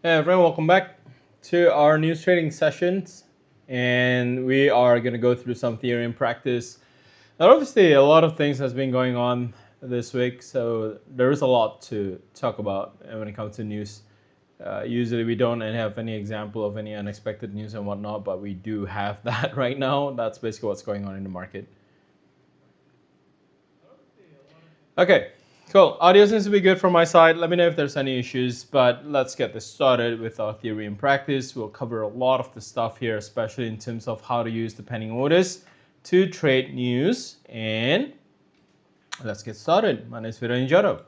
Hey everyone, welcome back to our news trading sessions, and we are going to go through some theory and practice. Now, obviously, a lot of things has been going on this week, so there is a lot to talk about when it comes to news. Usually, we don't have any example of any unexpected news and whatnot, but we do have that right now. That's basically what's going on in the market. Okay, cool. Audio seems to be good from my side. Let me know if there's any issues, but let's get this started with our theory and practice. We'll cover a lot of the stuff here, especially in terms of how to use the pending orders to trade news. And let's get started. My name is Virenjaro.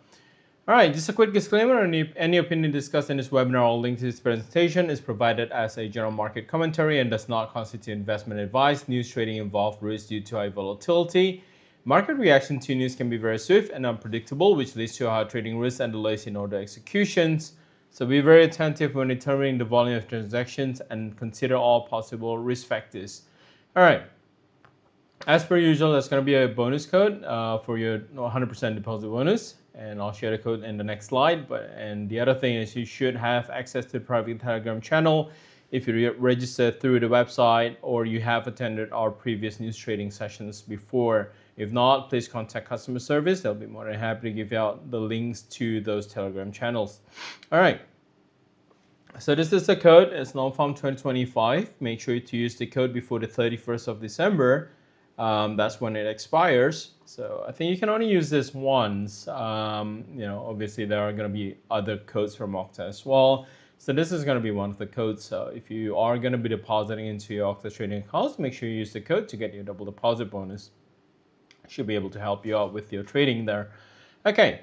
All right, just a quick disclaimer. Any opinion discussed in this webinar or linked to this presentation is provided as a general market commentary and does not constitute investment advice. News trading involves risks due to high volatility. Market reaction to news can be very swift and unpredictable, which leads to high trading risks and delays in order executions. So be very attentive when determining the volume of transactions and consider all possible risk factors. All right. As per usual, there's going to be a bonus code for your 100% deposit bonus, and I'll share the code in the next slide. And the other thing is you should have access to the private Telegram channel if you registered through the website or you have attended our previous news trading sessions before. If not, please contact customer service. They'll be more than happy to give you out the links to those Telegram channels. All right. So this is the code. It's non-farm 2025. Make sure to use the code before the 31st of December. That's when it expires. So I think you can only use this once. Obviously there are going to be other codes from Octa as well. So this is going to be one of the codes. So if you are going to be depositing into your Octa trading accounts, make sure you use the code to get your double deposit bonus. Should be able to help you out with your trading there. Okay.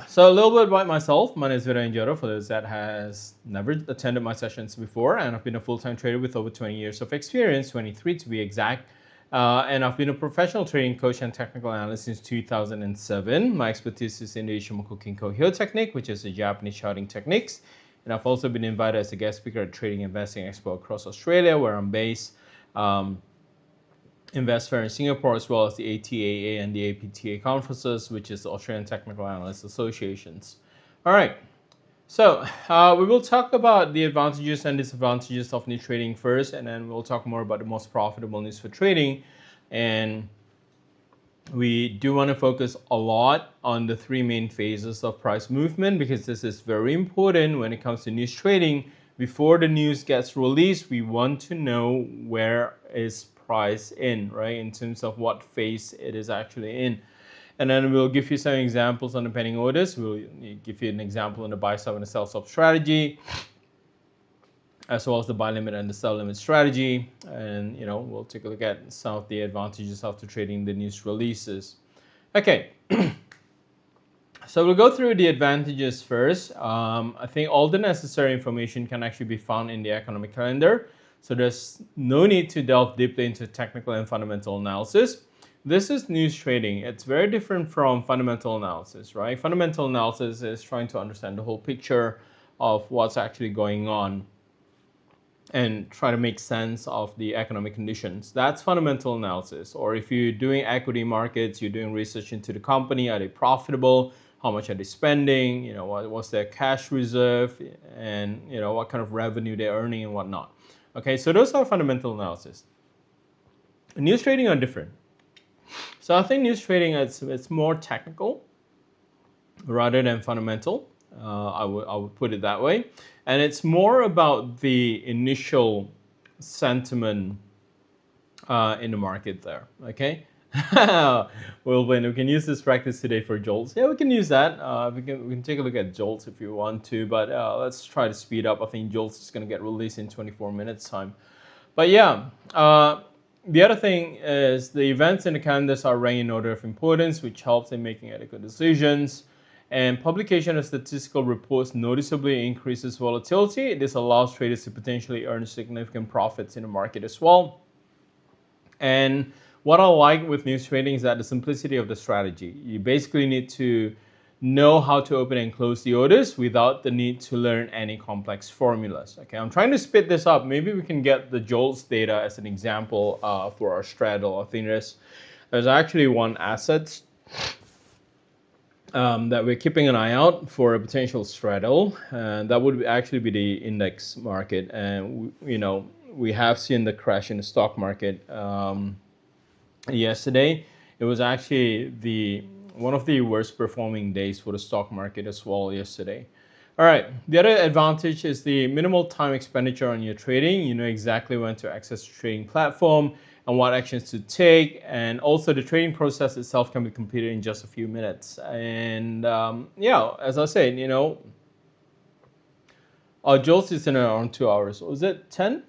So a little bit about myself. My name is Virenjaro, for those that has never attended my sessions before, and I've been a full-time trader with over 20 years of experience, 23 to be exact. And I've been a professional trading coach and technical analyst since 2007. My expertise is in the Ishimoku Kinko Hyo technique, which is a Japanese charting techniques. And I've also been invited as a guest speaker at Trading Investing Expo across Australia, where I'm based. Invest Fair in Singapore, as well as the ATAA and the APTA conferences, which is the Australian Technical Analyst Associations. All right, so we will talk about the advantages and disadvantages of niche trading first, and then we'll talk more about the most profitable niche for trading. And we do want to focus a lot on the three main phases of price movement, because this is very important when it comes to niche trading. Before the news gets released, we want to know where is price in, right, in terms of what phase it is actually in. And then we'll give you some examples on the pending orders. We'll give you an example on the buy stop and the sell stop strategy, as well as the buy limit and the sell limit strategy. And we'll take a look at some of the advantages after trading the news releases. Okay. So we'll go through the advantages first. I think all the necessary information can actually be found in the economic calendar. So there's no need to delve deeply into technical and fundamental analysis. This is news trading. It's very different from fundamental analysis, right? Fundamental analysis is trying to understand the whole picture of what's actually going on and try to make sense of the economic conditions. That's fundamental analysis. Or if you're doing equity markets, you're doing research into the company. Are they profitable? How much are they spending? What's their cash reserve? And what kind of revenue they're earning and whatnot. Okay, so those are fundamental analysis. News trading are different. So I think news trading it's more technical rather than fundamental. I would put it that way, and it's more about the initial sentiment in the market there. Okay. Well, we can use this practice today for jolts. Yeah, we can use that. We can take a look at jolts if you want to, but let's try to speed up. I think jolts is going to get released in 24 minutes time. But yeah, The other thing is the events in the calendars are ranked in order of importance, which helps in making adequate decisions. And publication of statistical reports noticeably increases volatility. This allows traders to potentially earn significant profits in the market as well. And what I like with news trading is that the simplicity of the strategy. You basically need to know how to open and close the orders without the need to learn any complex formulas. Okay, I'm trying to speed this up. Maybe we can get the JOLTS data as an example for our straddle. I think there's actually one asset that we're keeping an eye out for a potential straddle, and that would actually be the index market. And we have seen the crash in the stock market yesterday. It was actually one of the worst performing days for the stock market as well yesterday. All right, the other advantage is the minimal time expenditure on your trading. You know exactly when to access the trading platform and what actions to take, and also the trading process itself can be completed in just a few minutes. And yeah, as I said, our JOLTS is in around 2 hours. Was it 10?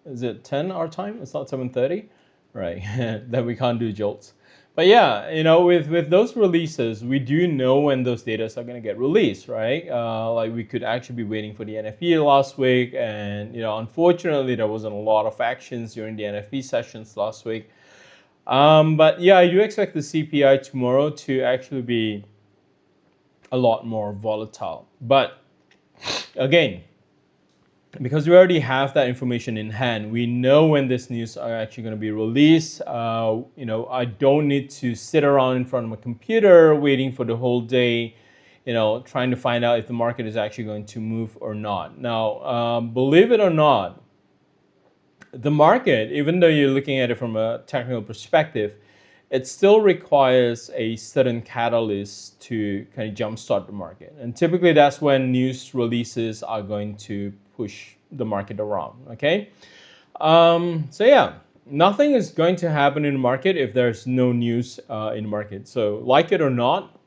Is it 10 our time? It's not 7:30, right? That we can't do JOLTS. But yeah, with those releases, we do know when those data are going to get released, right? Like we could actually be waiting for the NFP last week, and unfortunately, there wasn't a lot of actions during the NFP sessions last week. But yeah, I do expect the CPI tomorrow to actually be a lot more volatile. But again, because we already have that information in hand, we know when this news are actually going to be released. I don't need to sit around in front of my computer waiting for the whole day, trying to find out if the market is actually going to move or not. Now, believe it or not, the market, even though you're looking at it from a technical perspective, it still requires a certain catalyst to kind of jumpstart the market. And typically that's when news releases are going to push the market around, okay? So yeah, nothing is going to happen in the market if there's no news in the market. So like it or not,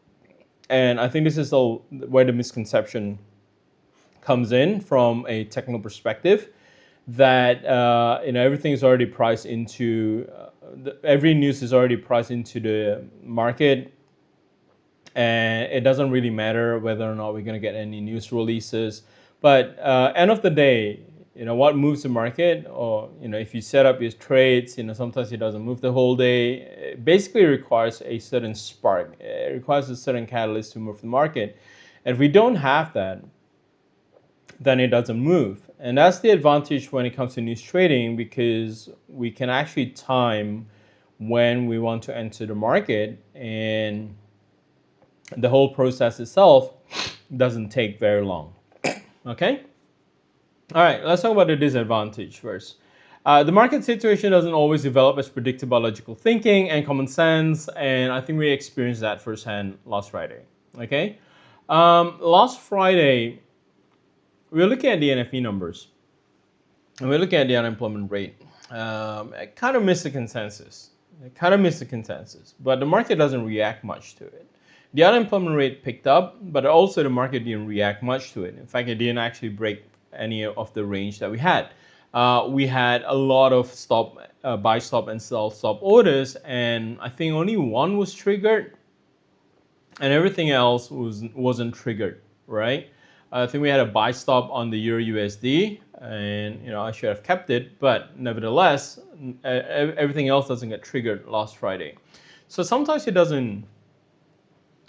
and I think this is where the misconception comes in from a technical perspective, that everything is already priced into every news is already priced into the market, and it doesn't really matter whether or not we're going to get any news releases. But end of the day, what moves the market, or if you set up your trades, sometimes it doesn't move the whole day. It basically requires a certain spark. It requires a certain catalyst to move the market. And if we don't have that, then it doesn't move. And that's the advantage when it comes to news trading, because we can actually time when we want to enter the market, and the whole process itself doesn't take very long. Okay? All right, let's talk about the disadvantage first. The market situation doesn't always develop as predicted by logical thinking and common sense, and I think we experienced that firsthand last Friday. Okay? Last Friday, we were looking at the NFP numbers, and we're looking at the unemployment rate. It kind of missed the consensus. But the market doesn't react much to it. The unemployment rate picked up, but also the market didn't react much to it. In fact, it didn't actually break any of the range that we had. We had a lot of buy stop and sell stop orders, and I think only one was triggered, and everything else wasn't triggered, right? I think we had a buy stop on the Euro USD, and I should have kept it, but nevertheless, everything else doesn't get triggered last Friday. So sometimes it doesn't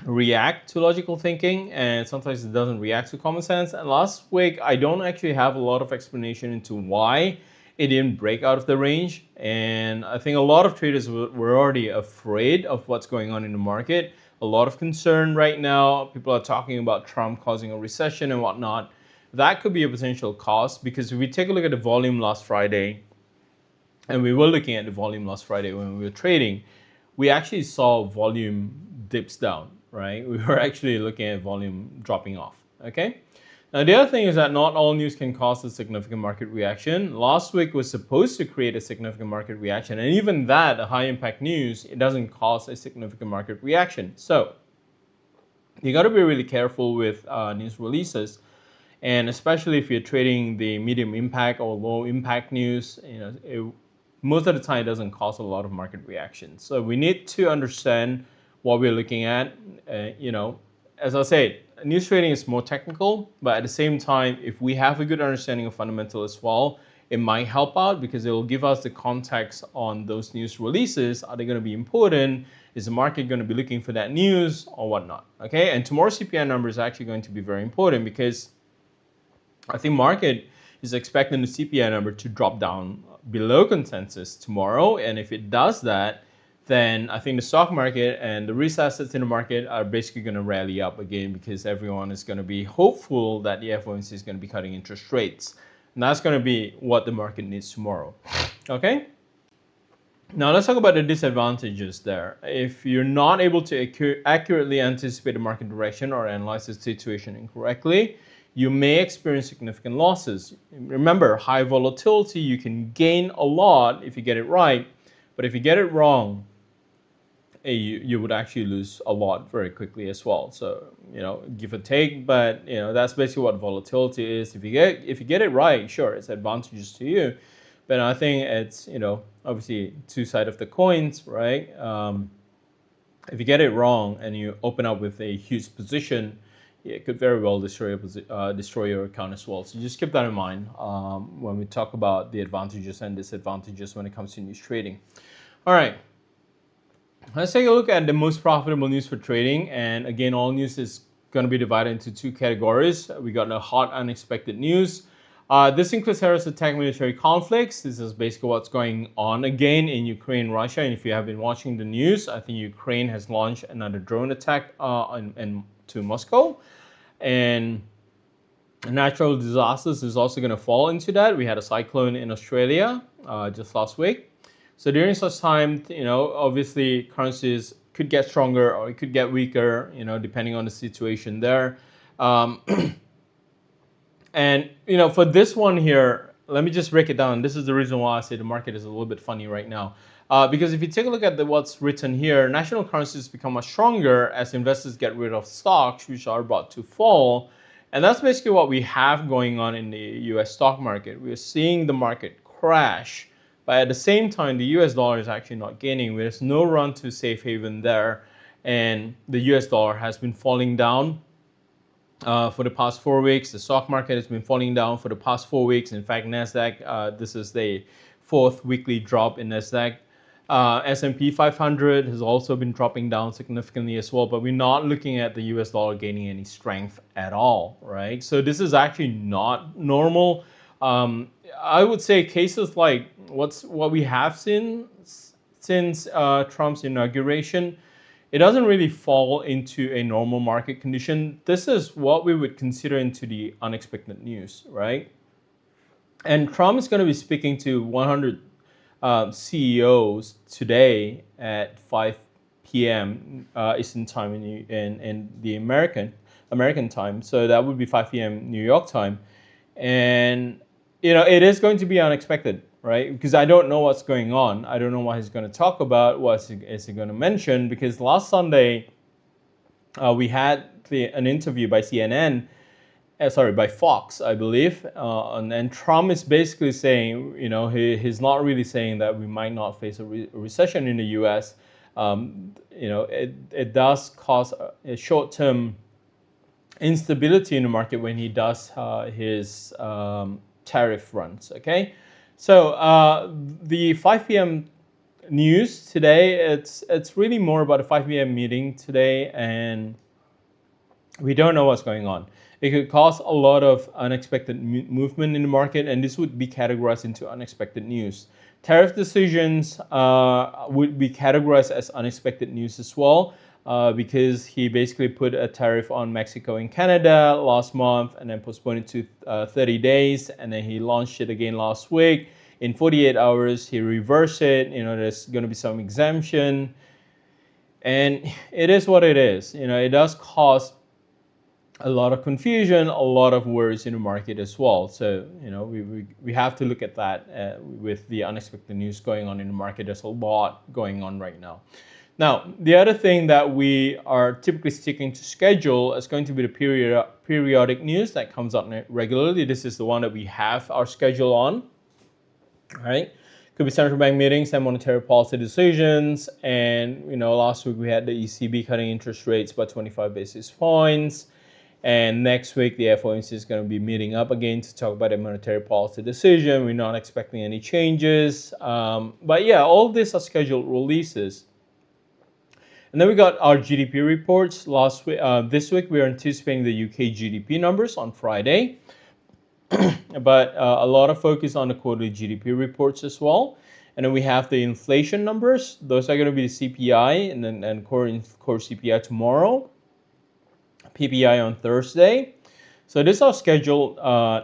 react to logical thinking, and sometimes it doesn't react to common sense. And last week, I don't actually have a lot of explanation into why it didn't break out of the range. And I think a lot of traders were already afraid of what's going on in the market. A lot of concern right now. People are talking about Trump causing a recession and whatnot. That could be a potential cause, because if we take a look at the volume last Friday, and we were looking at the volume last Friday when we were trading, we actually saw volume dips down, right? We were actually looking at volume dropping off, okay? Now, the other thing is that not all news can cause a significant market reaction. Last week was supposed to create a significant market reaction, and even that, a high impact news, it doesn't cause a significant market reaction. So you got to be really careful with news releases, and especially if you're trading the medium impact or low impact news, most of the time it doesn't cause a lot of market reaction. So we need to understand what we're looking at. As I said, news trading is more technical, but at the same time, if we have a good understanding of fundamental as well, it might help out because it will give us the context on those news releases. Are they going to be important? Is the market going to be looking for that news or whatnot? Okay, and tomorrow's CPI number is actually going to be very important because I think market is expecting the CPI number to drop down below consensus tomorrow, and if it does that, then I think the stock market and the risk assets in the market are basically going to rally up again because everyone is going to be hopeful that the FOMC is going to be cutting interest rates. And that's going to be what the market needs tomorrow. Okay? Now let's talk about the disadvantages there. If you're not able to accurately anticipate the market direction or analyze the situation incorrectly, you may experience significant losses. Remember, high volatility, you can gain a lot if you get it right, but if you get it wrong, you would actually lose a lot very quickly as well. So, give or take, but that's basically what volatility is. If you get it right, sure, it's advantageous to you, but I think it's obviously two sides of the coins, right? If you get it wrong and you open up with a huge position, it could very well destroy your account as well. So just keep that in mind when we talk about the advantages and disadvantages when it comes to news trading. All right. Let's take a look at the most profitable news for trading. And again, all news is going to be divided into two categories. We got the hot, unexpected news. This includes terrorist attack, military conflicts. This is basically what's going on again in Ukraine, Russia. And if you have been watching the news, I think Ukraine has launched another drone attack to Moscow. And natural disasters is also going to fall into that. We had a cyclone in Australia just last week. So during such time, obviously currencies could get stronger or it could get weaker, depending on the situation there. And, for this one here, let me just break it down. This is the reason why I say the market is a little bit funny right now. Because if you take a look at what's written here, national currencies become much stronger as investors get rid of stocks which are about to fall. And that's basically what we have going on in the US stock market. We're seeing the market crash. But at the same time, the US dollar is actually not gaining. There's no run to safe haven there. And the US dollar has been falling down for the past 4 weeks. The stock market has been falling down for the past 4 weeks. In fact, NASDAQ, this is the fourth weekly drop in NASDAQ. S&P 500 has also been dropping down significantly as well. But we're not looking at the US dollar gaining any strength at all, right? So this is actually not normal. I would say cases like what we have seen since Trump's inauguration, it doesn't really fall into a normal market condition. This is what we would consider into the unexpected news, right? And Trump is going to be speaking to 100 CEOs today at 5 p.m. Eastern time in the American time. So that would be 5 p.m. New York time. And it is going to be unexpected, right? Because I don't know what's going on. I don't know what he's going to talk about. What is he going to mention? Because last Sunday, we had an interview by CNN, by Fox, I believe. And Trump is basically saying, he's not really saying that we might not face a recession in the U.S. It does cause a short-term instability in the market when he does his tariff runs, okay? So the 5 p.m. news today, it's really more about a 5 p.m. meeting today, and we don't know what's going on. It could cause a lot of unexpected movement in the market, and this would be categorized into unexpected news. Tariff decisions would be categorized as unexpected news as well. Because he basically put a tariff on Mexico and Canada last month and then postponed it to 30 days. And then he launched it again last week. In 48 hours, he reversed it. There's going to be some exemption. And it is what it is. It does cause a lot of confusion, a lot of worries in the market as well. So, we have to look at that with the unexpected news going on in the market. There's a lot going on right now. Now, the other thing that we are typically sticking to schedule is going to be the periodic news that comes out regularly. This is the one that we have our schedule on, all right? Could be central bank meetings and monetary policy decisions. And last week we had the ECB cutting interest rates by 25 basis points. And next week, the FOMC is going to be meeting up again to talk about a monetary policy decision. We're not expecting any changes. But yeah, all these are scheduled releases. And then we got our GDP reports last week. This week, we're anticipating the UK GDP numbers on Friday. But a lot of focus on the quarterly GDP reports as well. And then we have the inflation numbers. Those are going to be the CPI and core CPI tomorrow. PPI on Thursday. So these are scheduled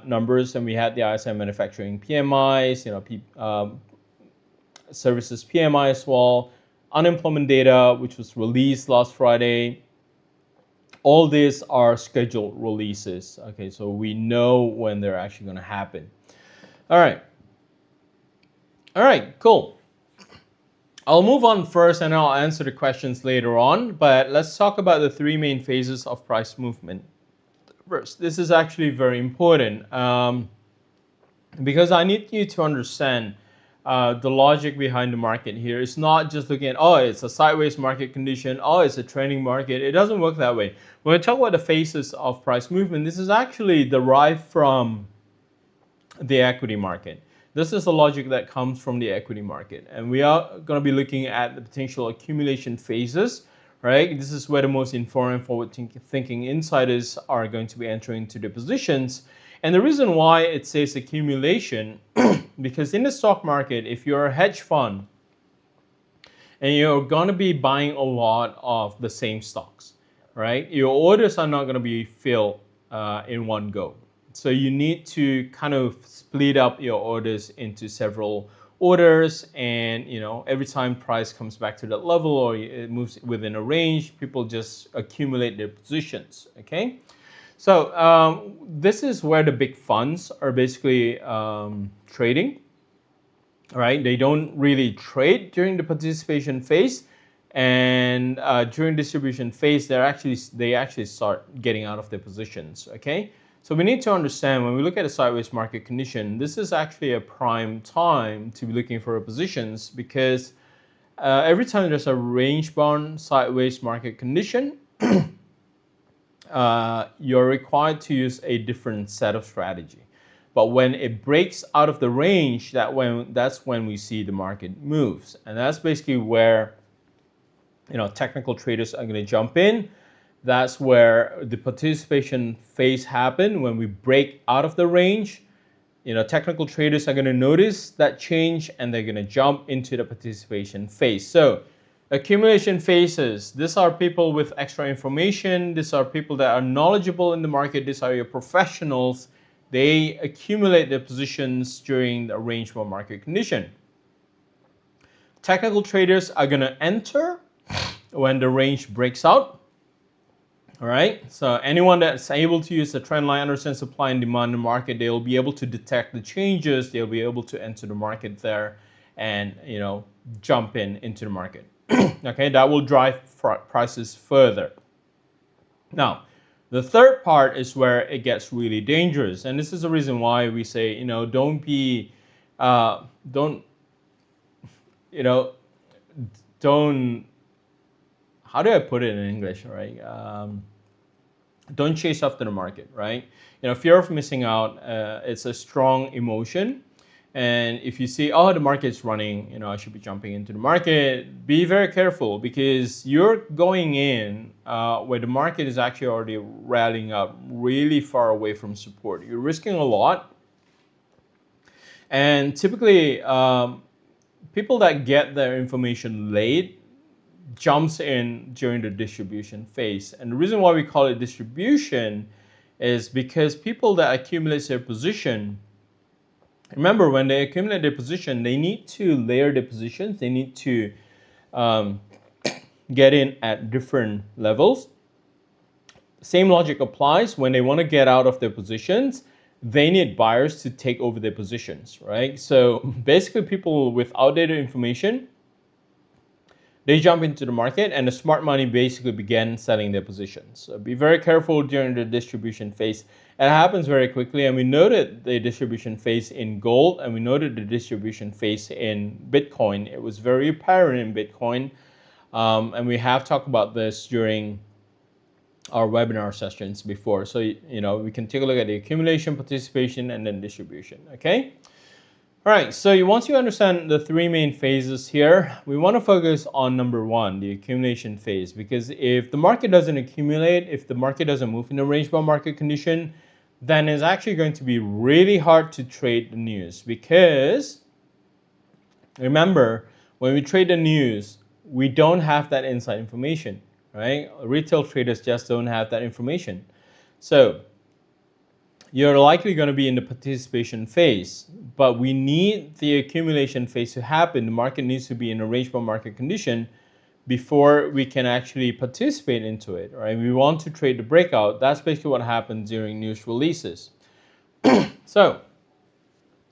numbers, and we had the ISM manufacturing PMIs, services PMI as well, unemployment data, which was released last Friday. All these are scheduled releases. Okay, so we know when they're actually going to happen. All right, cool. I'll move on first and I'll answer the questions later on, but let's talk about the three main phases of price movement. First, this is actually very important because I need you to understand the logic behind the market here. It's not just looking at, oh, it's a sideways market condition, oh, it's a trending market. It doesn't work that way. When we talk about the phases of price movement, this is actually derived from the equity market. This is the logic that comes from the equity market. And we are going to be looking at the potential accumulation phases, right? This is where the most informed and forward-thinking insiders are going to be entering into the positions. And the reason why it says accumulation, because in the stock market, if you're a hedge fund and you're going to be buying a lot of the same stocks, right? Your orders are not going to be filled in one go. So you need to kind of split up your orders into several orders, and every time price comes back to that level or it moves within a range, people just accumulate their positions. Okay, so this is where the big funds are basically trading. All right, they don't really trade during the participation phase, and during distribution phase, they actually start getting out of their positions. Okay. So we need to understand when we look at a sideways market condition, this is actually a prime time to be looking for positions, because every time there's a range-bound sideways market condition, you're required to use a different set of strategy. But when it breaks out of the range, that's when we see the market moves. And that's basically where technical traders are going to jump in. That's where the participation phase happens. When we break out of the range, technical traders are going to notice that change and they're going to jump into the participation phase. So accumulation phases, these are people with extra information. These are people that are knowledgeable in the market. These are your professionals. They accumulate their positions during the range-bound market condition. Technical traders are going to enter when the range breaks out. All right, so anyone that's able to use the trend line, understand supply and demand in the market, they'll be able to detect the changes. They'll be able to enter the market there and jump into the market. Okay, that will drive prices further. Now, the third part is where it gets really dangerous, and this is the reason why we say don't how do I put it in English, right? Don't chase after the market, right? Fear of missing out, it's a strong emotion. And if you see, oh, the market's running, I should be jumping into the market, be very careful, because you're going in where the market is actually already rallying up really far away from support. You're risking a lot. And typically, people that get their information late jumps in during the distribution phase. And the reason why we call it distribution is because people that accumulate their position, remember, when they accumulate their position, they need to layer their positions. They need to get in at different levels. Same logic applies when they want to get out of their positions. They need buyers to take over their positions, right? So basically, people with outdated information, they jump into the market, and the smart money basically began selling their positions. So be very careful during the distribution phase. It happens very quickly, and we noted the distribution phase in gold, and we noted the distribution phase in Bitcoin. It was very apparent in Bitcoin, and we have talked about this during our webinar sessions before. So, we can take a look at the accumulation, participation, and then distribution, okay? All right, so once you understand the three main phases here, we want to focus on number one, the accumulation phase, because if the market doesn't accumulate, if the market doesn't move in a range-bound market condition, then it's actually going to be really hard to trade the news, because remember, when we trade the news, we don't have that inside information, right? Retail traders just don't have that information. So you're likely going to be in the participation phase, but we need the accumulation phase to happen. The market needs to be in a range-bound market condition before we can actually participate into it, right? We want to trade the breakout. That's basically what happens during news releases. So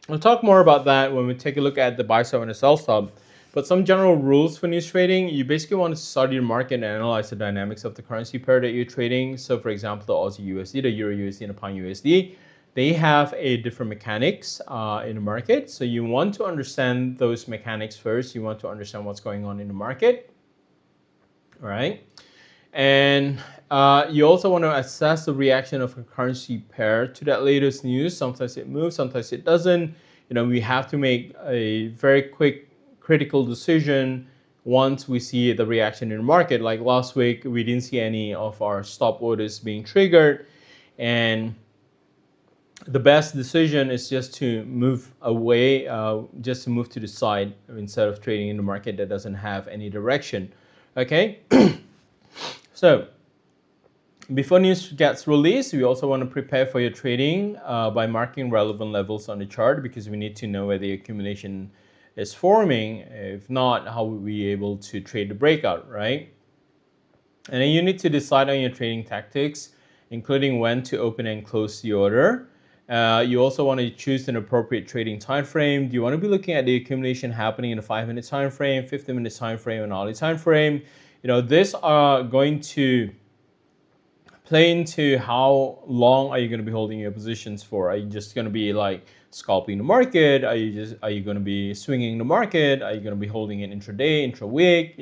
we'll talk more about that when we take a look at the buy stop and the sell stop. But some general rules for news trading, you basically want to study the market and analyze the dynamics of the currency pair that you're trading. So for example, the Aussie USD, the Euro USD, and the Pound USD, they have a different mechanics in the market. So you want to understand those mechanics first. You want to understand what's going on in the market, all right? And you also want to assess the reaction of a currency pair to that latest news. Sometimes it moves, sometimes it doesn't. We have to make a very quick critical decision once we see the reaction in the market. Like last week, we didn't see any of our stop orders being triggered, and the best decision is just to move away, just to move to the side instead of trading in the market that doesn't have any direction. Okay. So before news gets released, we also want to prepare for your trading by marking relevant levels on the chart, because we need to know where the accumulation is forming. If not, how will we be able to trade the breakout, right? And then you need to decide on your trading tactics, including when to open and close the order. You also want to choose an appropriate trading time frame. Do you want to be looking at the accumulation happening in a 5-minute time frame, 15-minute time frame, and hourly time frame? These are going to play into how long are you going to be holding your positions for. Are you just going to be like scalping the market? Are you going to be swinging the market? Are you going to be holding it intraday, intra-week?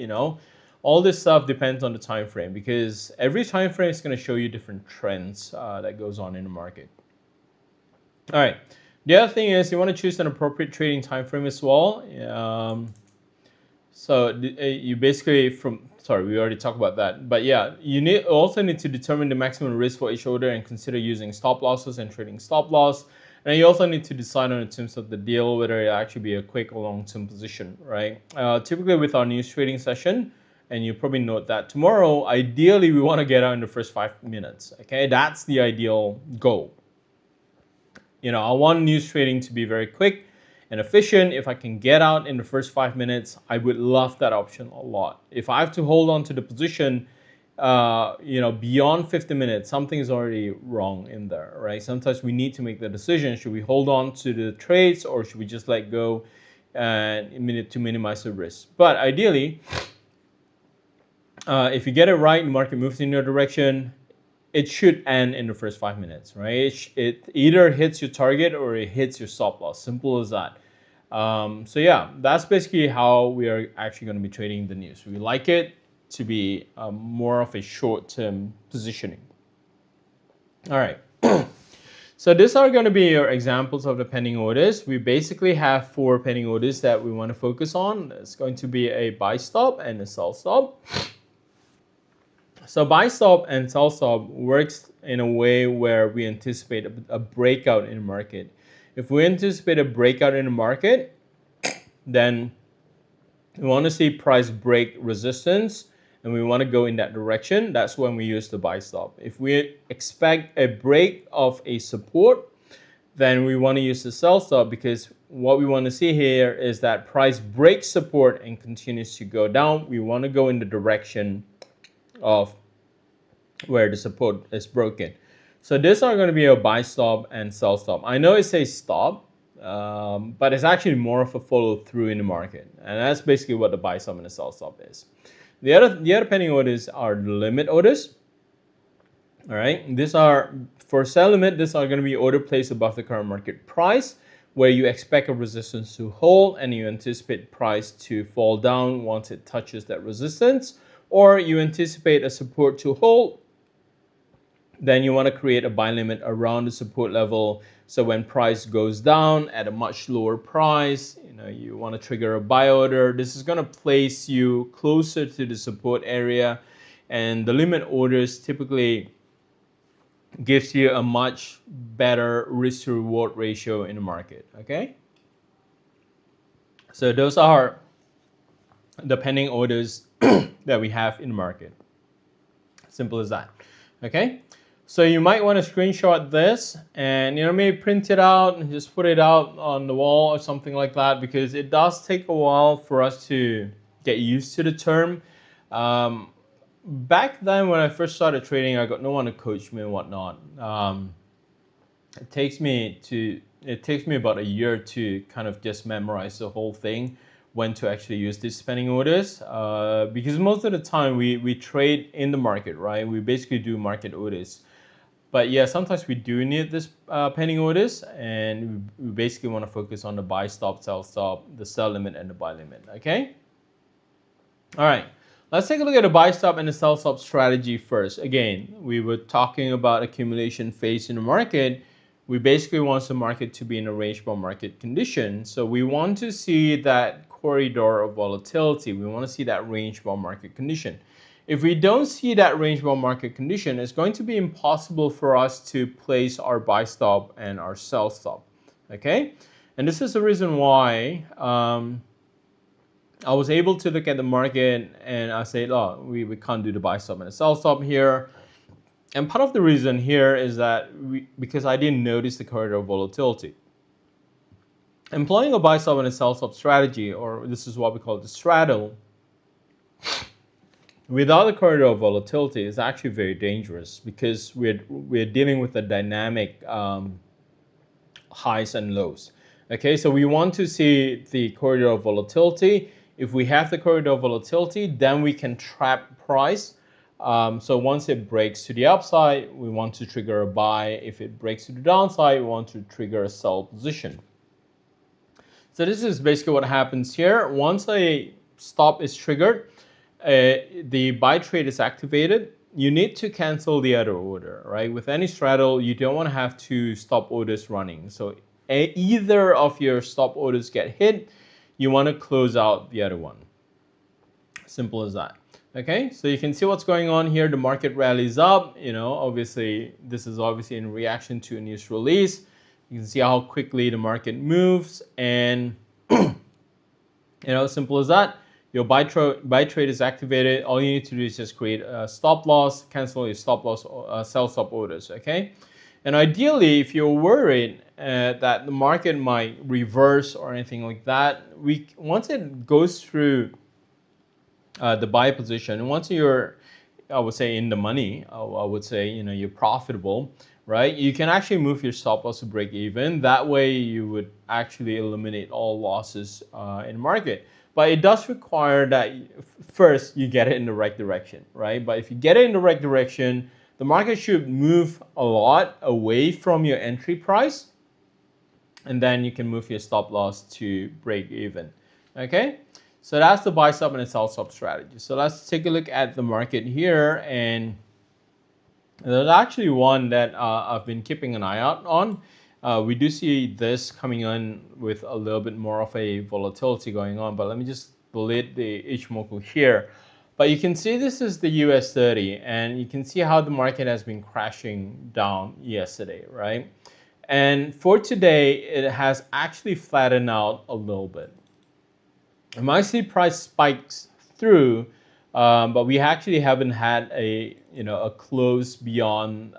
All this stuff depends on the time frame, because every time frame is going to show you different trends that goes on in the market. All right. The other thing is you want to choose an appropriate trading time frame as well. So you basically we already talked about that. But yeah, you also need to determine the maximum risk for each order and consider using stop losses and trading stop loss. And you also need to decide on the terms of the deal, whether it actually be a quick or long-term position, right? Typically with our news trading session, and you probably note that tomorrow, ideally we want to get out in the first 5 minutes, okay? That's the ideal goal. I want news trading to be very quick and efficient. If I can get out in the first 5 minutes, I would love that option a lot. If I have to hold on to the position, beyond 50 minutes, something is already wrong in there, right? Sometimes we need to make the decision: should we hold on to the trades, or should we just let go and to minimize the risk? But ideally, if you get it right, the market moves in your direction, it should end in the first 5 minutes, right? It either hits your target or it hits your stop loss. Simple as that. So yeah, that's basically how we are actually going to be trading the news. We like it to be more of a short-term positioning. All right. So these are going to be your examples of the pending orders. We basically have 4 pending orders that we want to focus on. It's going to be a buy stop and a sell stop. So buy stop and sell stop works in a way where we anticipate a breakout in the market. If we anticipate a breakout in the market, then we want to see price break resistance and we want to go in that direction. That's when we use the buy stop. If we expect a break of a support, then we want to use the sell stop, because what we want to see here is that price breaks support and continues to go down. We want to go in the direction of where the support is broken. So these are going to be a buy stop and sell stop. I know it says stop, but it's actually more of a follow through in the market, and that's basically what the buy stop and the sell stop is. The other pending orders are the limit orders. All right, these are for sell limit. These are going to be order placed above the current market price, where you expect a resistance to hold and you anticipate price to fall down once it touches that resistance, or you anticipate a support to hold. Then you want to create a buy limit around the support level. So when price goes down at a much lower price, you want to trigger a buy order. This is going to place you closer to the support area, and the limit orders typically gives you a much better risk to reward ratio in the market. Okay, so those are the pending orders that we have in the market. Simple as that. Okay, so you might want to screenshot this and maybe print it out and just put it out on the wall or something like that, because it does take a while for us to get used to the term. Back then when I first started trading, I got no one to coach me and whatnot. It takes me about a year to kind of just memorize the whole thing, when to actually use these pending orders, because most of the time we trade in the market, right? We basically do market orders. But yeah, sometimes we do need this pending orders, and we basically want to focus on the buy stop, sell stop, the sell limit, and the buy limit. Okay. All right. Let's take a look at the buy stop and the sell stop strategy first. Again, we were talking about accumulation phase in the market. We basically want the market to be in a range bound market condition. So we want to see that corridor of volatility. We want to see that range bound market condition. If we don't see that range bound market condition, it's going to be impossible for us to place our buy stop and our sell stop. Okay, and this is the reason why I was able to look at the market and I said, oh, we can't do the buy stop and the sell stop here. And part of the reason here is that because I didn't notice the corridor of volatility. Employing a buy stop and a sell stop strategy, or this is what we call the straddle, without the corridor of volatility is actually very dangerous, because we're dealing with the dynamic highs and lows. Okay, so we want to see the corridor of volatility. If we have the corridor of volatility, then we can trap price. So once it breaks to the upside, we want to trigger a buy. If it breaks to the downside, we want to trigger a sell position. So this is basically what happens here. Once a stop is triggered, the buy trade is activated. You need to cancel the other order, right? With any straddle, you don't want to have two stop orders running. So either of your stop orders get hit, you want to close out the other one. Simple as that. Okay, so you can see what's going on here. The market rallies up. Obviously, this is obviously in reaction to a news release. You can see how quickly the market moves, and simple as that. Your buy trade is activated. All you need to do is just create a stop loss, cancel your stop loss, sell stop orders. Okay, and ideally, if you're worried that the market might reverse or anything like that, once it goes through the buy position, once you're, I would say, in the money, I would say, you're profitable, right? You can actually move your stop loss to break even. That way, you would actually eliminate all losses in the market. But it does require that first you get it in the right direction, right? But if you get it in the right direction, the market should move a lot away from your entry price, and then you can move your stop loss to break even. Okay, so that's the buy stop and the sell stop strategy. So let's take a look at the market here, and there's actually one that I've been keeping an eye out on. We do see this coming on with a little bit more of a volatility going on, but let me just delete the Ichimoku here. But you can see this is the US 30, and you can see how the market has been crashing down yesterday, right? And for today, it has actually flattened out a little bit. You might see price spikes through, but we actually haven't had a close beyond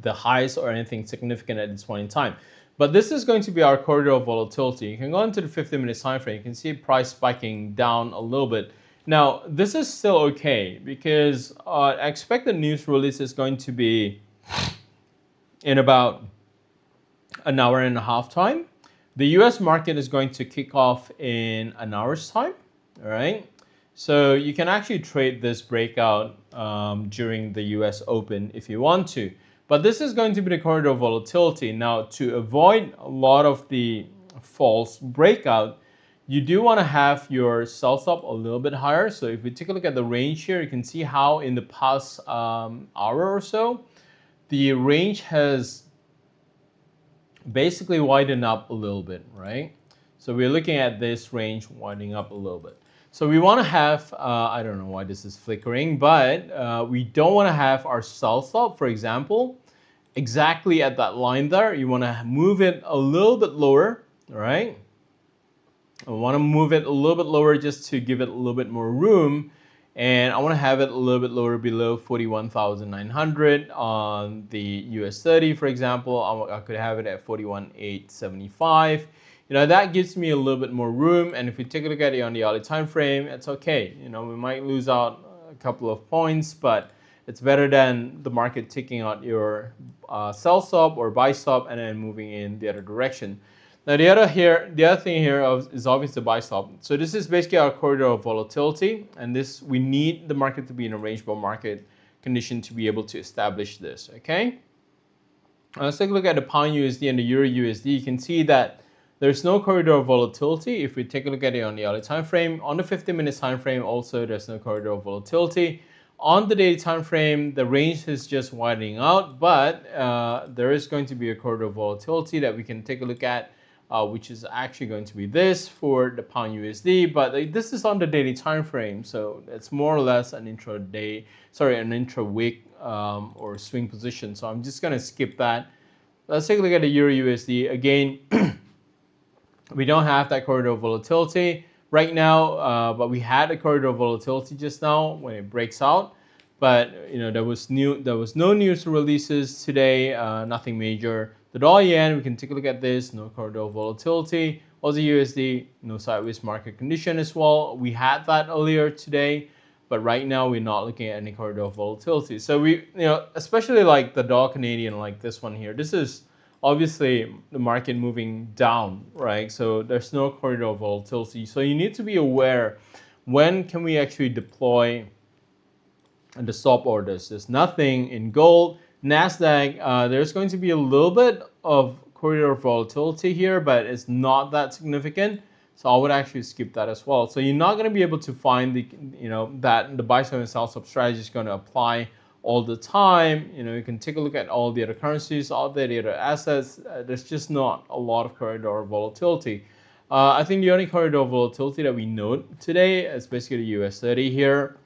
the highs or anything significant at this point in time. But this is going to be our corridor of volatility. You can go into the 50-minute time frame. You can see price spiking down a little bit. Now, this is still okay, because I expect the news release is going to be in about an hour and a half time. The US market is going to kick off in an hour's time. All right. So you can actually trade this breakout during the US Open if you want to. But this is going to be the corridor of volatility. Now, to avoid a lot of the false breakout, you do want to have your sell stop a little bit higher. So if we take a look at the range here, you can see how in the past hour or so, the range has basically widen up a little bit, right? So we're looking at this range widening up a little bit. So we want to have, I don't know why this is flickering, but we don't want to have our sell stop, for example, exactly at that line there. You want to move it a little bit lower, right? I want to move it a little bit lower just to give it a little bit more room. And I want to have it a little bit lower below 41,900 on the US 30, for example. I could have it at 41,875. You know, that gives me a little bit more room. And if we take a look at it on the hourly time frame, it's okay. You know, we might lose out a couple of points, but it's better than the market taking out your sell stop or buy stop and then moving in the other direction. Now the other thing here is obviously the buy stop. So this is basically our corridor of volatility, and this we need the market to be in a rangeable market condition to be able to establish this. Okay. Let's take a look at the pound USD and the euro USD. You can see that there's no corridor of volatility. If we take a look at it on the hourly time frame, on the 15-minute time frame, also there's no corridor of volatility. On the daily time frame, the range is just widening out, but there is going to be a corridor of volatility that we can take a look at. Which is actually going to be this for the pound USD, but this is on the daily time frame, so it's more or less an intra-week or swing position. So I'm just going to skip that. Let's take a look at the euro USD again. We don't have that corridor of volatility right now, but we had a corridor of volatility just now when it breaks out. But you know, there was no news releases today, nothing major. The dollar yen, we can take a look at this, no corridor of volatility. Aussie USD, no sideways market condition as well. We had that earlier today, but right now we're not looking at any corridor of volatility. So we, you know, especially like the dollar Canadian, like this one here, this is obviously the market moving down, right? So there's no corridor of volatility. So you need to be aware, when can we actually deploy the stop orders? There's nothing in gold. NASDAQ, there's going to be a little bit of corridor of volatility here, but it's not that significant. So I would actually skip that as well. So you're not going to be able to find the, you know, that the buy stop and sell stop strategy is going to apply all the time. You know, you can take a look at all the other currencies, all the other assets. There's just not a lot of corridor of volatility. I think the only corridor of volatility that we note today is basically the US 30 here.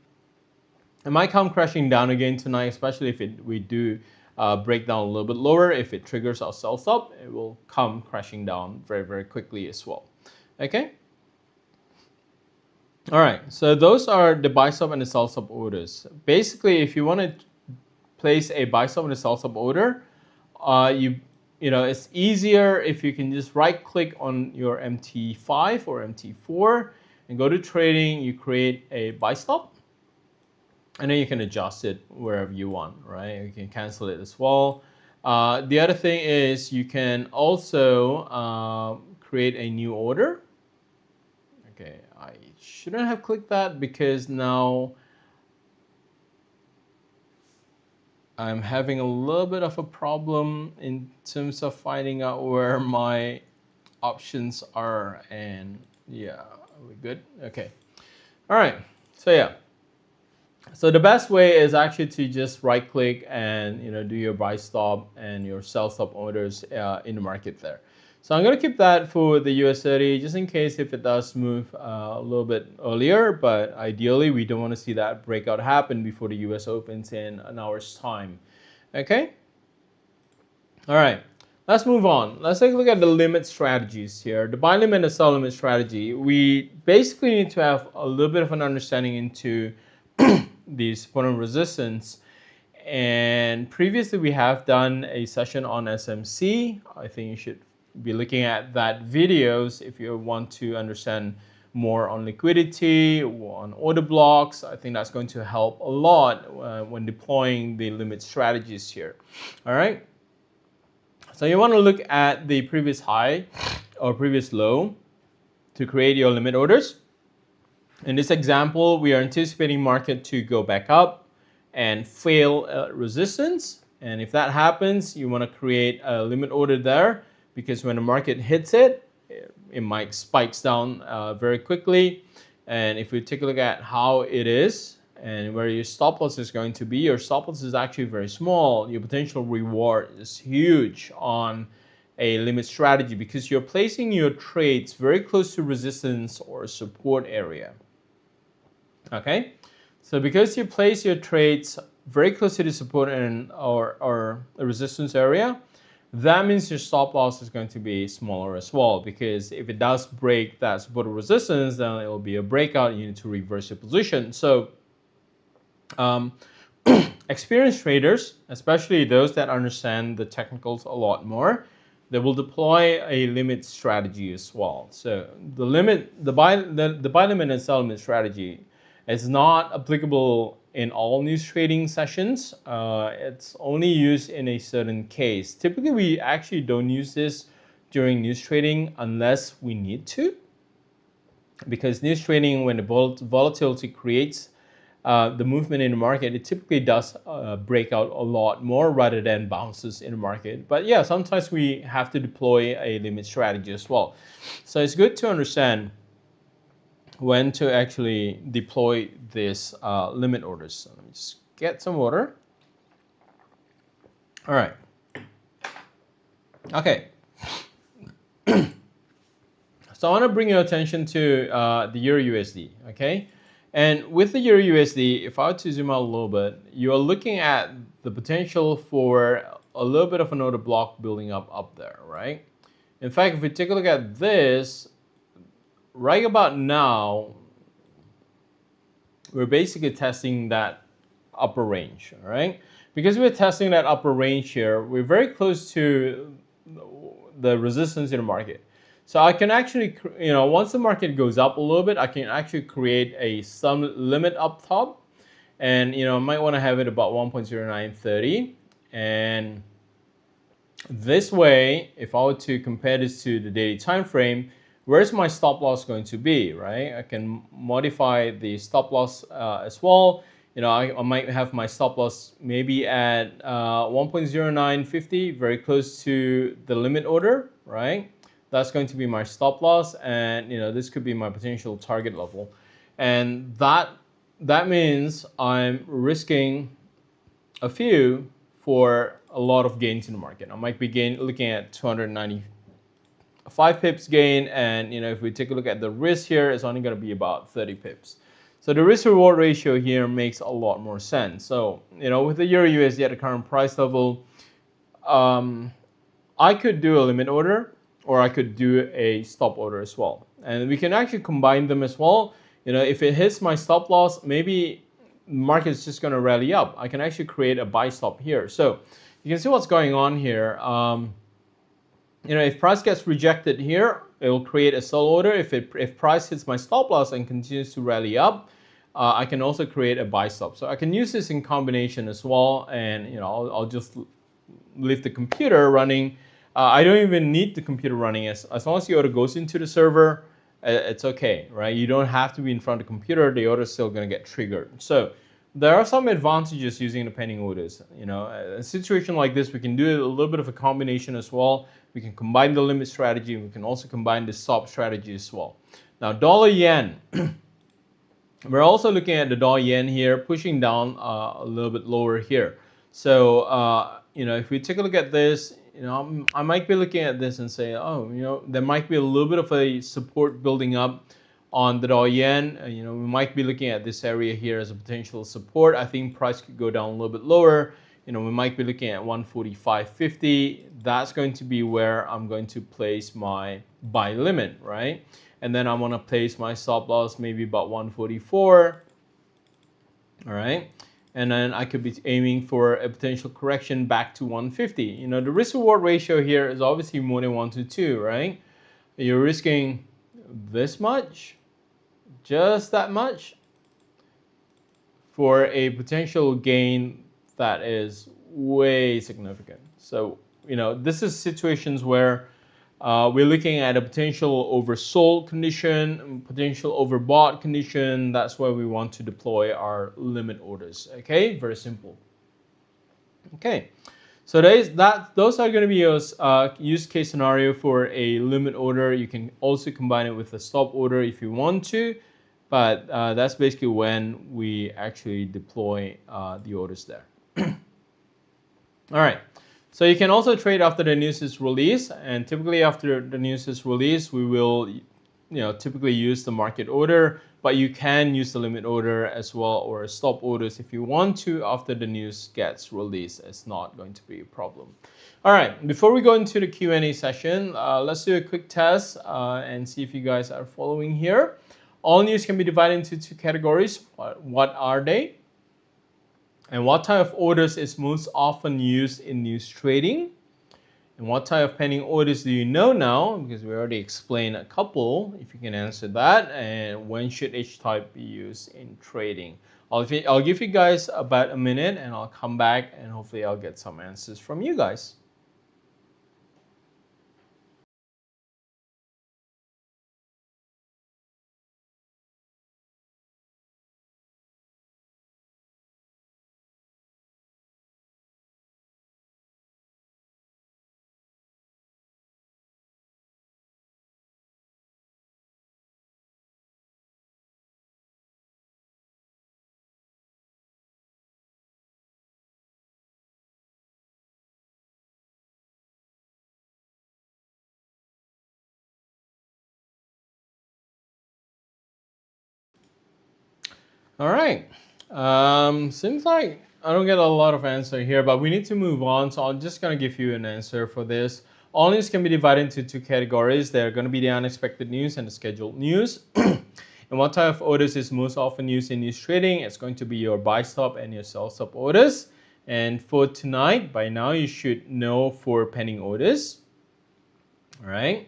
It might come crashing down again tonight, especially if we do break down a little bit lower. If it triggers our sell stop, it will come crashing down very, very quickly as well. Okay. All right. So those are the buy stop and the sell stop orders. Basically, if you want to place a buy stop and a sell stop order, you know, it's easier if you can just right click on your MT5 or MT4 and go to trading. You create a buy stop. And then you can adjust it wherever you want, right? You can cancel it as well. The other thing is you can also create a new order. Okay, I shouldn't have clicked that because now I'm having a little bit of a problem in terms of finding out where my options are. And yeah, are we good? Okay. All right, so yeah. So the best way is actually to just right click and, you know, do your buy stop and your sell stop orders in the market there. So I'm going to keep that for the US 30 just in case if it does move a little bit earlier, but ideally we don't want to see that breakout happen before the US opens in an hour's time. Okay? All right. Let's move on. Let's take a look at the limit strategies here. The buy limit and the sell limit strategy. We basically need to have a little bit of an understanding into the support and resistance. And previously we have done a session on SMC. I think you should be looking at that videos if you want to understand more on liquidity, on order blocks. I think that's going to help a lot when deploying the limit strategies here. All right. So you want to look at the previous high or previous low to create your limit orders. In this example, we are anticipating market to go back up and fail resistance. And if that happens, you want to create a limit order there, because when the market hits it, it might spikes down very quickly. And if we take a look at how it is and where your stop loss is going to be, your stop loss is actually very small. Your potential reward is huge on a limit strategy because you're placing your trades very close to resistance or support area. Okay, so because you place your trades very close to the support and or a resistance area, that means your stop loss is going to be smaller as well, because if it does break that support or resistance, then it will be a breakout and you need to reverse your position. So experienced traders, especially those that understand the technicals a lot more, they will deploy a limit strategy as well. So the buy limit and sell limit strategy is not applicable in all news trading sessions. It's only used in a certain case. Typically, we actually don't use this during news trading unless we need to, because news trading, when the volatility creates the movement in the market, it typically does break out a lot more rather than bounces in the market. But yeah, sometimes we have to deploy a limit strategy as well. So it's good to understand when to actually deploy this limit orders. So let me just get some water. All right. Okay. So I want to bring your attention to the Euro USD. Okay. And with the Euro USD, if I were to zoom out a little bit, you are looking at the potential for a little bit of an order block building up there, right? In fact, if we take a look at this, right about now, we're basically testing that upper range, all right? Because we're testing that upper range here, we're very close to the resistance in the market. So I can actually, once the market goes up a little bit, I can actually create a some limit up top. And, I might want to have it about 1.0930. And this way, if I were to compare this to the daily time frame, where's my stop loss going to be, right? I can modify the stop loss as well. I might have my stop loss maybe at 1.0950, very close to the limit order, right? That's going to be my stop loss, and this could be my potential target level, and that means I'm risking a few for a lot of gains in the market. I might be looking at 295 pips gain, and if we take a look at the risk here, it's only going to be about 30 pips. So the risk reward ratio here makes a lot more sense. So with the Euro USD at the current price level, I could do a limit order, or I could do a stop order as well, and we can actually combine them as well. If it hits my stop loss, maybe the market is just going to rally up. I can actually create a buy stop here. So you can see what's going on here. If price gets rejected here, it will create a sell order. If price hits my stop loss and continues to rally up, I can also create a buy stop. So I can use this in combination as well, and I'll just leave the computer running. I don't even need the computer running. As long as the order goes into the server, it's okay, right? You don't have to be in front of the computer. The order is still going to get triggered. So there are some advantages using the pending orders. A situation like this, we can do a little bit of a combination as well. We can combine the limit strategy, and we can also combine the stop strategy as well. Now, dollar yen. We're also looking at the dollar yen here, pushing down a little bit lower here. So if we take a look at this, I might be looking at this and say, there might be a little bit of a support building up on the dollar yen. We might be looking at this area here as a potential support. I think price could go down a little bit lower. We might be looking at 145.50. That's going to be where I'm going to place my buy limit, right? And then I want to place my stop loss maybe about 144. All right. And then I could be aiming for a potential correction back to 150. The risk reward ratio here is obviously more than 1 to 2, right? You're risking this much, just that much, for a potential gain that is way significant. So this is situations where we're looking at a potential oversold condition, potential overbought condition. That's where we want to deploy our limit orders. Okay, very simple. Okay, so those are going to be your use case scenario for a limit order. You can also combine it with a stop order if you want to, but that's basically when we actually deploy the orders there. All right. So you can also trade after the news is released, and typically after the news is released, we will, typically use the market order, but you can use the limit order as well or stop orders if you want to after the news gets released. It's not going to be a problem. All right. Before we go into the Q&A session, let's do a quick test and see if you guys are following here. All news can be divided into two categories. What are they? And what type of orders is most often used in news trading? And what type of pending orders do you know now? Because we already explained a couple, if you can answer that. And when should each type be used in trading? I'll give you guys about a minute and I'll come back and hopefully I'll get some answers from you guys. All right. Seems like I don't get a lot of answer here, but we need to move on. So I'm just going to give you an answer for this. All news can be divided into two categories. They're going to be the unexpected news and the scheduled news. And what type of orders is most often used in news trading? It's going to be your buy stop and your sell stop orders. And for tonight, by now, you should know for pending orders. All right.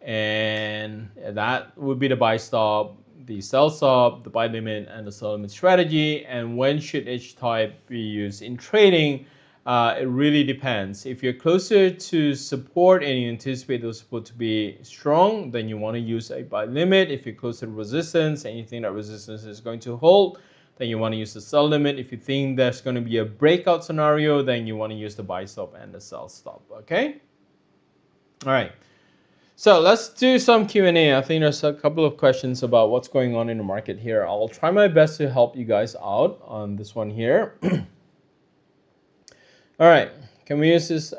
And that would be the buy stop, the sell stop, the buy limit, and the sell limit strategy. And when should each type be used in trading? It really depends. If you're closer to support and you anticipate those support to be strong, then you want to use a buy limit. If you're closer to resistance and you think that resistance is going to hold, then you want to use the sell limit. If you think there's going to be a breakout scenario, then you want to use the buy stop and the sell stop. Okay? All right. So let's do some Q&A. I think there's a couple of questions about what's going on in the market here. I'll try my best to help you guys out on this one here. All right, can we use this?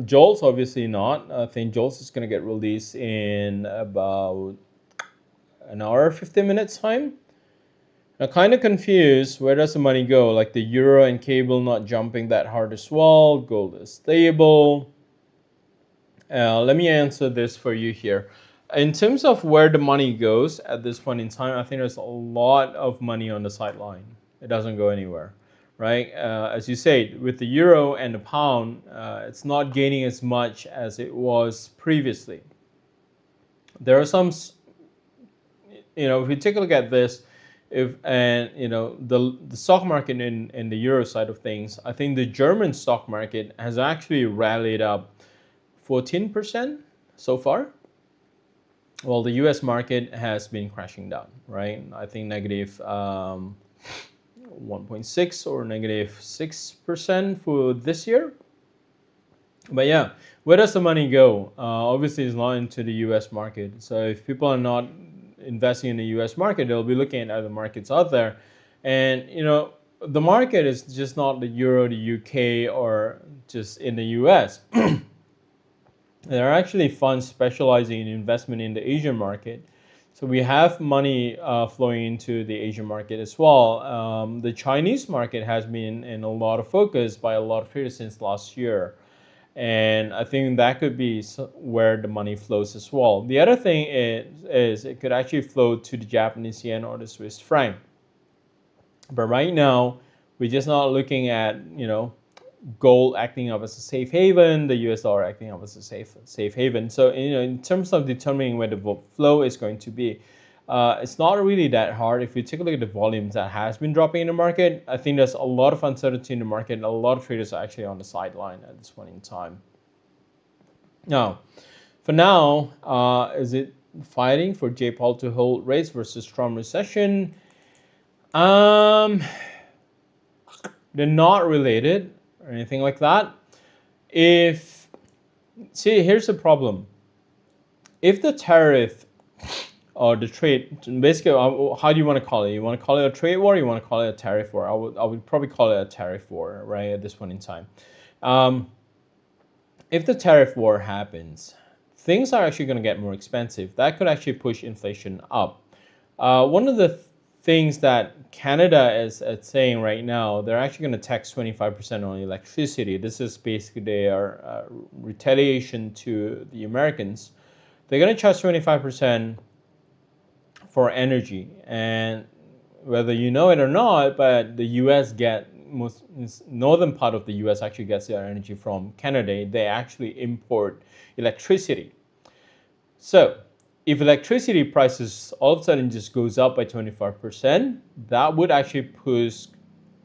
Jolts, obviously not. I think Jolts is going to get released in about an hour, 15 minutes time. I'm kind of confused. Where does the money go? Like the euro and cable not jumping that hard as well. Gold is stable. Let me answer this for you here. In terms of where the money goes at this point in time, I think there's a lot of money on the sideline. It doesn't go anywhere, right? As you said, with the euro and the pound, it's not gaining as much as it was previously. There are some, if we take a look at this, the stock market in the euro side of things, I think the German stock market has actually rallied up 14% so far. Well, the US market has been crashing down, right? I think negative 1.6 or negative 6% for this year. But yeah, where does the money go? Obviously, it's not into the US market. So if people are not investing in the US market, they'll be looking at other markets out there. And, the market is just not the euro, the UK, or just in the US. There are actually funds specializing in investment in the Asian market. So we have money flowing into the Asian market as well. The Chinese market has been in a lot of focus by a lot of traders since last year. And I think that could be where the money flows as well. The other thing is it could actually flow to the Japanese yen or the Swiss franc. But right now, we're just not looking at, gold acting up as a safe haven, the US dollar acting up as a safe haven. So in terms of determining where the flow is going to be, it's not really that hard. If you take a look at the volumes that has been dropping in the market, I think there's a lot of uncertainty in the market and a lot of traders are actually on the sideline at this point in time. Now, for now, is it fighting for J. Paul to hold rates versus Trump recession? Um, they're not related or anything like that. If See, here's the problem. If the tariff or the trade, basically, how do you want to call it? You want to call it a trade war? Or you want to call it a tariff war? I would probably call it a tariff war, right? At this point in time, um, if the tariff war happens, things are actually going to get more expensive. That could actually push inflation up. One of the things that Canada is saying right now, they're actually going to tax 25% on electricity. This is basically their retaliation to the Americans. They're going to charge 25% for energy, and whether you know it or not, but the U.S. get most northern part of the U.S. actually gets their energy from Canada. They actually import electricity. So if electricity prices all of a sudden just goes up by 25%, that would actually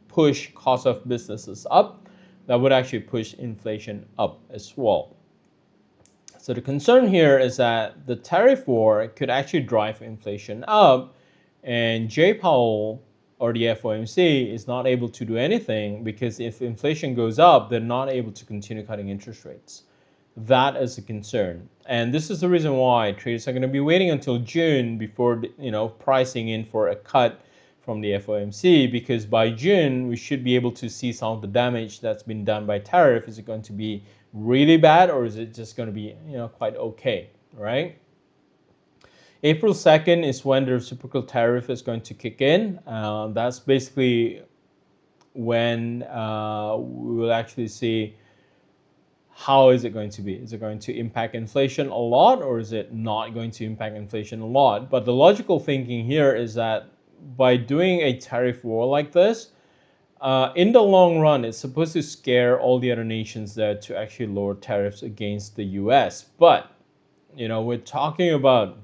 push cost of businesses up. That would actually push inflation up as well. So the concern here is that the tariff war could actually drive inflation up, and J. Powell or the FOMC is not able to do anything because if inflation goes up, they're not able to continue cutting interest rates. That is a concern, and this is the reason why traders are going to be waiting until June before pricing in for a cut from the FOMC, because by June we should be able to see some of the damage that's been done by tariff. Is it going to be really bad, or is it just going to be quite okay, right? April 2nd is when the reciprocal tariff is going to kick in. That's basically when we will actually see how is it going to be. Is it going to impact inflation a lot, or is it not going to impact inflation a lot? But the logical thinking here is that by doing a tariff war like this, in the long run, it's supposed to scare all the other nations there to actually lower tariffs against the US. But, we're talking about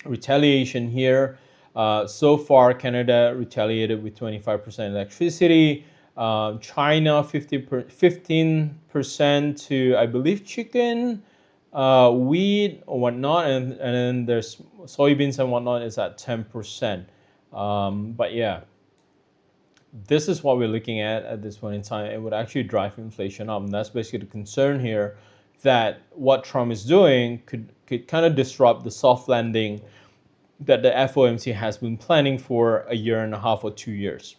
retaliation here. So far, Canada retaliated with 25% electricity. China, 15% to, I believe, chicken, wheat, or whatnot. And then there's soybeans and whatnot is at 10%. But yeah, this is what we're looking at this point in time. It would actually drive inflation up, and that's basically the concern here, that what Trump is doing could kind of disrupt the soft landing that the FOMC has been planning for a year and a half or 2 years.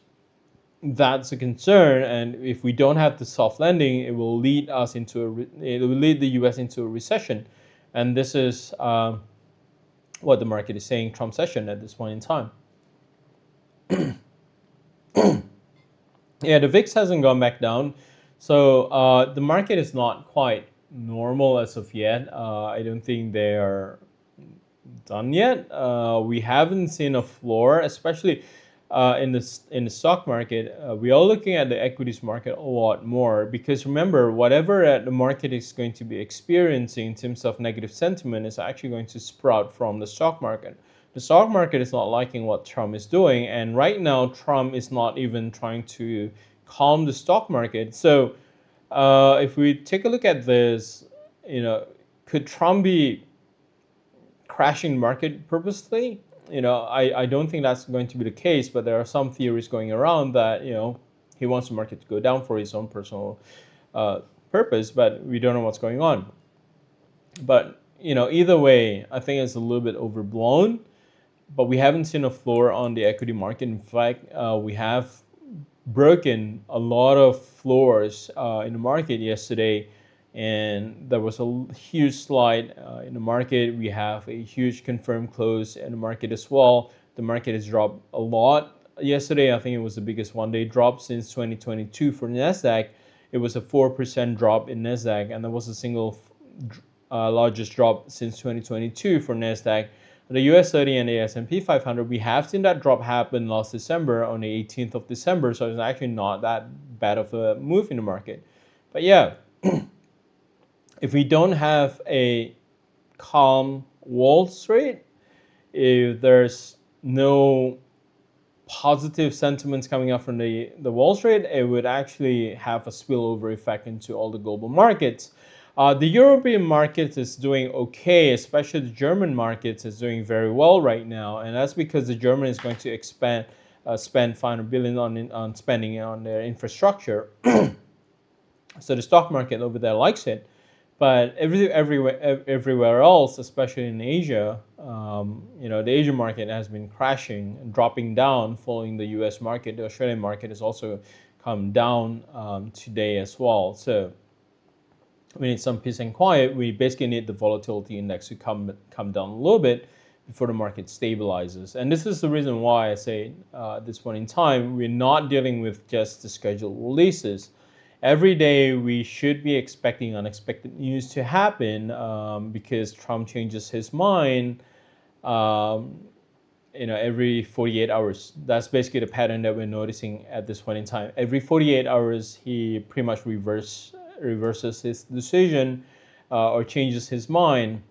That's a concern, and if we don't have the soft landing, it will lead the U.S. into a recession, and this is what the market is saying: Trump session at this point in time. Yeah, the VIX hasn't gone back down, so the market is not quite normal as of yet. I don't think they are done yet. We haven't seen a floor, especially in the stock market. We are looking at the equities market a lot more, because remember, whatever the market is going to be experiencing in terms of negative sentiment is actually going to sprout from the stock market. The stock market is not liking what Trump is doing, and right now Trump is not even trying to calm the stock market. So if we take a look at this, could Trump be crashing market purposely? I don't think that's going to be the case, but there are some theories going around that he wants the market to go down for his own personal purpose, but we don't know what's going on. But either way, I think it's a little bit overblown. But we haven't seen a floor on the equity market. In fact, we have broken a lot of floors in the market yesterday, and there was a huge slide in the market. We have a huge confirmed close in the market as well. The market has dropped a lot yesterday. I think it was the biggest one-day drop since 2022 for Nasdaq. It was a 4% drop in Nasdaq, and that was the single largest drop since 2022 for Nasdaq. The US 30 and the S&P 500, we have seen that drop happen last December on the 18th of December, so it's actually not that bad of a move in the market. But yeah, if we don't have a calm Wall Street, if there's no positive sentiments coming up from the Wall Street, it would actually have a spillover effect into all the global markets. The European market is doing okay, especially the German market is doing very well right now, and that's because the German is going to spend 500 billion on spending on their infrastructure. So the stock market over there likes it, but everywhere else, especially in Asia, the Asian market has been crashing and dropping down following the U.S. market. The Australian market has also come down today as well. So we need some peace and quiet. We basically need the volatility index to come down a little bit before the market stabilizes. And this is the reason why I say at this point in time, we're not dealing with just the scheduled releases. Every day we should be expecting unexpected news to happen because Trump changes his mind every 48 hours. That's basically the pattern that we're noticing at this point in time. Every 48 hours, he pretty much reverses his decision or changes his mind.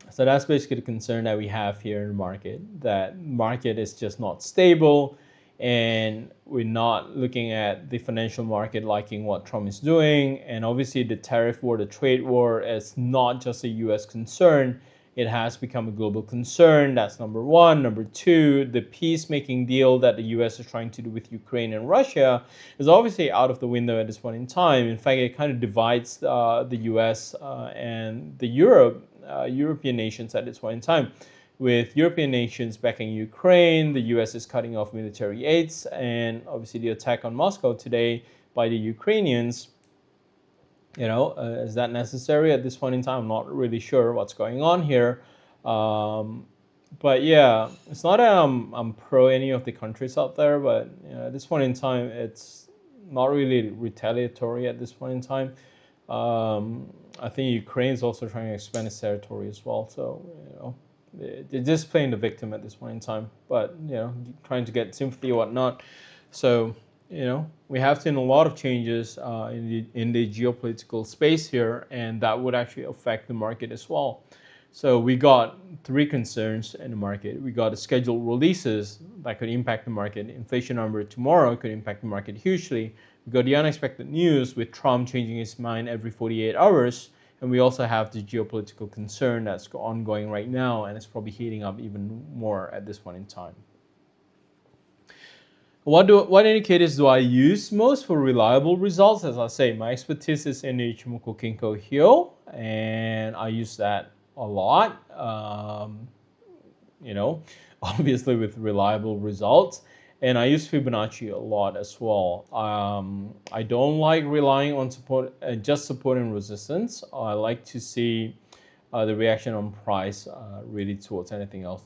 So that's basically the concern that we have here in the market, that market is just not stable, and we're not looking at the financial market liking what Trump is doing. And obviously the tariff war, the trade war is not just a US concern. It has become a global concern. That's number one. Number two, the peacemaking deal that the US is trying to do with Ukraine and Russia is obviously out of the window at this point in time. In fact, it kind of divides the US and the European nations at this point in time. With European nations backing Ukraine, the US is cutting off military aids, and obviously the attack on Moscow today by the Ukrainians. Is that necessary at this point in time? I'm not really sure what's going on here. But yeah, it's not that I'm pro any of the countries out there, but at this point in time, it's not really retaliatory at this point in time. I think Ukraine is also trying to expand its territory as well. So, they're just playing the victim at this point in time, but trying to get sympathy or whatnot. So we have seen a lot of changes in the geopolitical space here, and that would actually affect the market as well. So we got three concerns in the market. We got the scheduled releases that could impact the market. Inflation number tomorrow could impact the market hugely. We got the unexpected news with Trump changing his mind every 48 hours. And we also have the geopolitical concern that's ongoing right now, and it's probably heating up even more at this point in time. What indicators do I use most for reliable results? As I say, my expertise is in the Ichimoku Kinko Hyo, and I use that a lot. Obviously with reliable results. And I use Fibonacci a lot as well. I don't like relying on just support and resistance. I like to see the reaction on price really towards anything else.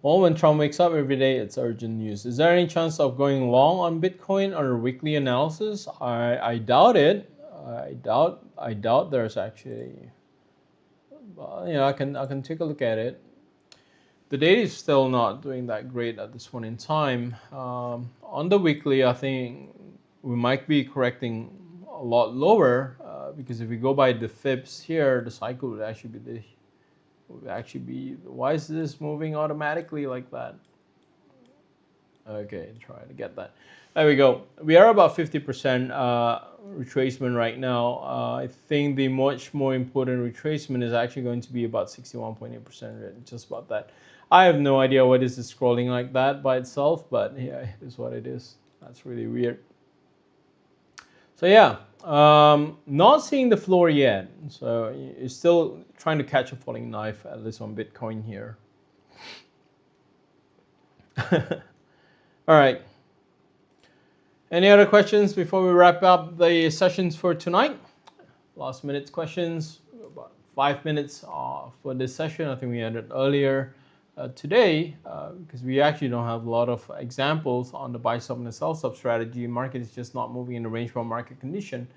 Well, when Trump wakes up every day, it's urgent news. Is there any chance of going long on Bitcoin on a weekly analysis? I doubt it. I doubt there's actually. Well, I can take a look at it. The data is still not doing that great at this point in time. On the weekly, I think we might be correcting a lot lower because if we go by the fibs here, the cycle would actually be why is this moving automatically like that? Okay, try to get that. There we go. We are about 50% retracement right now. I think the much more important retracement is actually going to be about 61.8%, just about that. I have no idea what is scrolling like that by itself, but yeah, it is what it is. That's really weird. So yeah, not seeing the floor yet. So you're still trying to catch a falling knife, at least on Bitcoin here. All right. Any other questions before we wrap up the sessions for tonight? Last minute questions, about 5 minutes for this session. I think we ended earlier today because we actually don't have a lot of examples on the buy sub and the sell sub strategy. Market is just not moving in the range bound market condition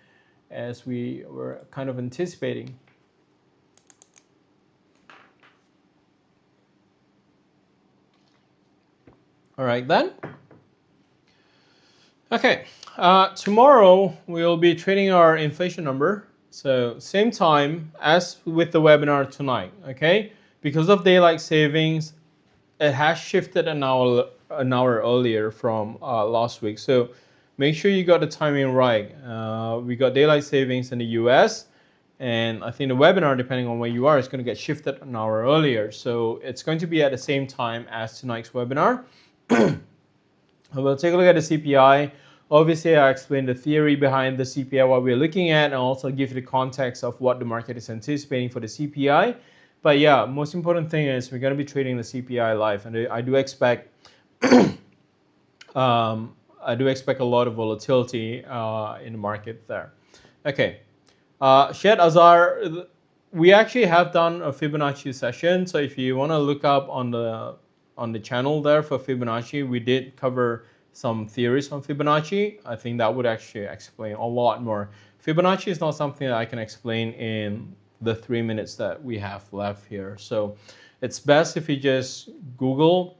as we were kind of anticipating. All right then. Okay, tomorrow we'll be trading our inflation number. So same time as with the webinar tonight, okay? Because of daylight savings, it has shifted an hour earlier from last week. So make sure you got the timing right. We got daylight savings in the US, and I think the webinar, depending on where you are, is going to get shifted an hour earlier. So it's going to be at the same time as tonight's webinar. We'll take a look at the CPI. Obviously, I explained the theory behind the CPI, what we're looking at, and also give you the context of what the market is anticipating for the CPI. But yeah, most important thing is we're going to be trading the CPI live, and I do expect I do expect a lot of volatility in the market there. Okay, Shed Azar, we actually have done a Fibonacci session. So if you want to look up on the channel there for Fibonacci, we did cover some theories on Fibonacci. I think that would actually explain a lot more. Fibonacci is not something that I can explain in the 3 minutes that we have left here. So it's best if you just Google,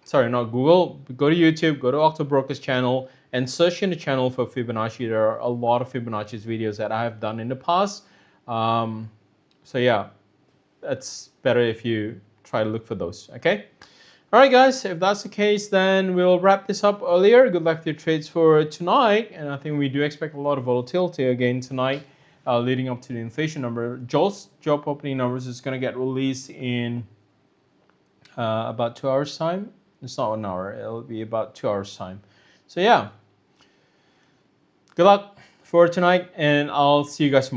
sorry, not Google, go to YouTube, go to Octa Broker's channel and search in the channel for Fibonacci. There are a lot of Fibonacci videos that I have done in the past. So yeah, it's better if you try to look for those, okay? All right, guys, if that's the case, then we'll wrap this up earlier. Good luck to your trades for tonight. And I think we do expect a lot of volatility again tonight, leading up to the inflation number. JOLTS, job opening numbers, is going to get released in about 2 hours time. It's not 1 hour, it'll be about 2 hours time. So yeah, good luck for tonight, and I'll see you guys tomorrow.